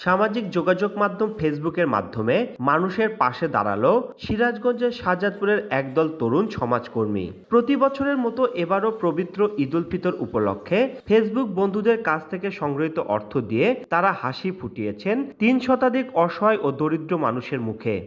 সামাজিক যোগাযোগ মাধ্যম ফেসবুকের মাধ্যমে মানুষের পাশে দাঁড়ালো সিরাজগঞ্জের শাহজাদপুরের একদল তরুণ সমাজকর্মী। প্রতি বছরের মতো এবারও পবিত্র ঈদ উল ফিতর উপলক্ষে ফেসবুক বন্ধুদের কাছ থেকে সংগৃহীত অর্থ দিয়ে তারা হাসি ফুটিয়েছেন ৩ শতাধিক অসহায় ও দরিদ্র মানুষের মুখে।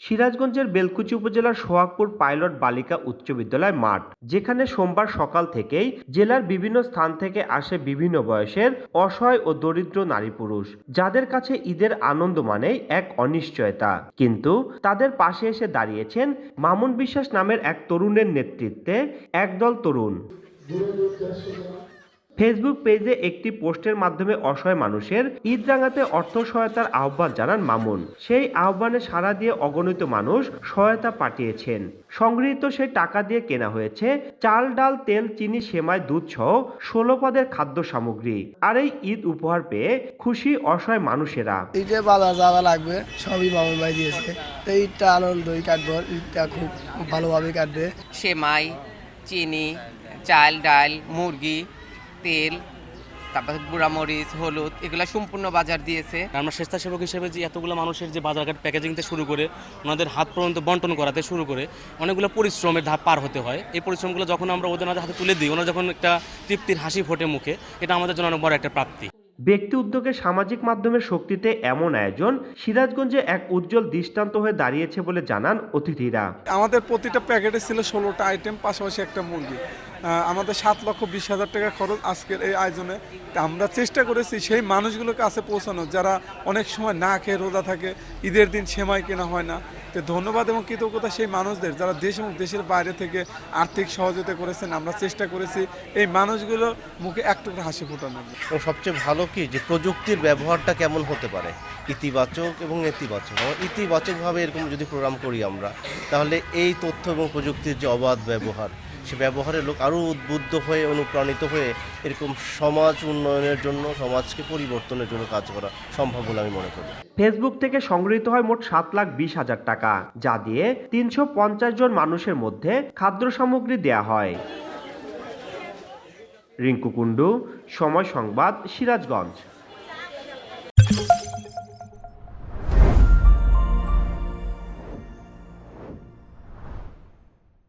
সিরাজগঞ্জের বেলকুচি উপজেলার সোহাগপুর পাইলট বালিকা উচ্চ বিদ্যালয় মাঠ, যেখানে সোমবার সকাল থেকেই জেলার বিভিন্ন স্থান থেকে আসে বিভিন্ন বয়সের অসহায় ও দরিদ্র নারী পুরুষ, যাদের কাছে ঈদের আনন্দ মানেই এক অনিশ্চয়তা। কিন্তু তাদের পাশে এসে দাঁড়িয়েছেন মামুন বিশ্বাস নামের এক তরুণের নেতৃত্বে একদল তরুণ। ফেসবুক পেজে একটি পোস্টের মাধ্যমে অসহায় মানুষের ঈদ রাঙাতে অর্থ সহায়তার আহ্বান জানান মামুন। সেই আহ্বানে সাড়া দিয়ে অগণিত মানুষ সহায়তা পাঠিয়েছেন। সংগৃহীত সেই টাকা দিয়ে কেনা হয়েছে চাল, ডাল, তেল, চিনি, সেমাই, দুধ সহ 16 পদের খাদ্য সামগ্রী। আর এই ঈদ উপহার পেয়ে খুশি অসহায় মানুষেরা। ঈদে বাজার যাওয়া লাগবে সবই মামুন ভাই দিয়েছে। ঈদটা আনন্দই কাটবো, ঈদটা খুব ভালোভাবে কাটবে। সেমাই, চিনি, চাল, ডাল, মুরগি, তেল, তারপর গুঁড়ামরিচ, হলুদ, এগুলো সম্পূর্ণ বাজার দিয়েছে। আমরা স্বেচ্ছাসেবক হিসেবে যে এতগুলো মানুষের যে বাজারঘাট প্যাকেজিং থেকে শুরু করে ওনাদের হাত পর্যন্ত বন্টন করাতে শুরু করে অনেকগুলো পরিশ্রমের ধাপ পার হতে হয়। এই পরিশ্রমগুলো যখন আমরা ওদের হাতে তুলে দিই, ওনারা যখন একটা তৃপ্তির হাসি ফোটে মুখে, এটা আমাদের জন্য অনেক বড় একটা প্রাপ্তি। ব্যক্তি উদ্যোগে সামাজিক মাধ্যমের শক্তিতে এমন আয়োজন সিরাজগঞ্জে এক উজ্জ্বল দৃষ্টান্ত হয়ে দাঁড়িয়েছে বলে জানান অতিথিরা। আমাদের প্রতিটা প্যাকেটে ছিল 16টা আইটেম, পাশাপাশি একটা মুরগি। আমাদের 7,20,000 টাকা খরচ আজকের এই আয়োজনে। আমরা চেষ্টা করেছি সেই মানুষগুলোর কাছে পৌঁছানো যারা অনেক সময় না খেয়ে রোজা থাকে, ঈদের দিন সেমাই কেনা হয় না। তো ধন্যবাদ এবং কৃতজ্ঞতা সেই মানুষদের যারা দেশ এবং দেশের বাইরে থেকে আর্থিক সহযোগিতা করেছেন। আমরা চেষ্টা করেছি এই মানুষগুলোর মুখে একটু হাসি ফোটানোর। এবং সবচেয়ে ভালো কি যে প্রযুক্তির ব্যবহারটা কেমন হতে পারে, ইতিবাচক এবং নেতিবাচক। ইতিবাচকভাবে এরকম যদি প্রোগ্রাম করি আমরা, তাহলে এই তথ্য এবং প্রযুক্তির যে অবাধ ব্যবহার, সে ব্যবহারে লোক আরও উদ্বুদ্ধ হয়ে অনুপ্রাণিত হয়ে এরকম সমাজ উন্নয়নের জন্য, সমাজকে পরিবর্তনের জন্য কাজ করা সম্ভব বলে আমি মনে করি। ফেসবুক থেকে সংগৃহীত হয় মোট 7,20,000 টাকা, যা দিয়ে 350 জন মানুষের মধ্যে খাদ্য সামগ্রী দেয়া হয়। রিঙ্কু কুণ্ডু, সময় সংবাদ, সিরাজগঞ্জ।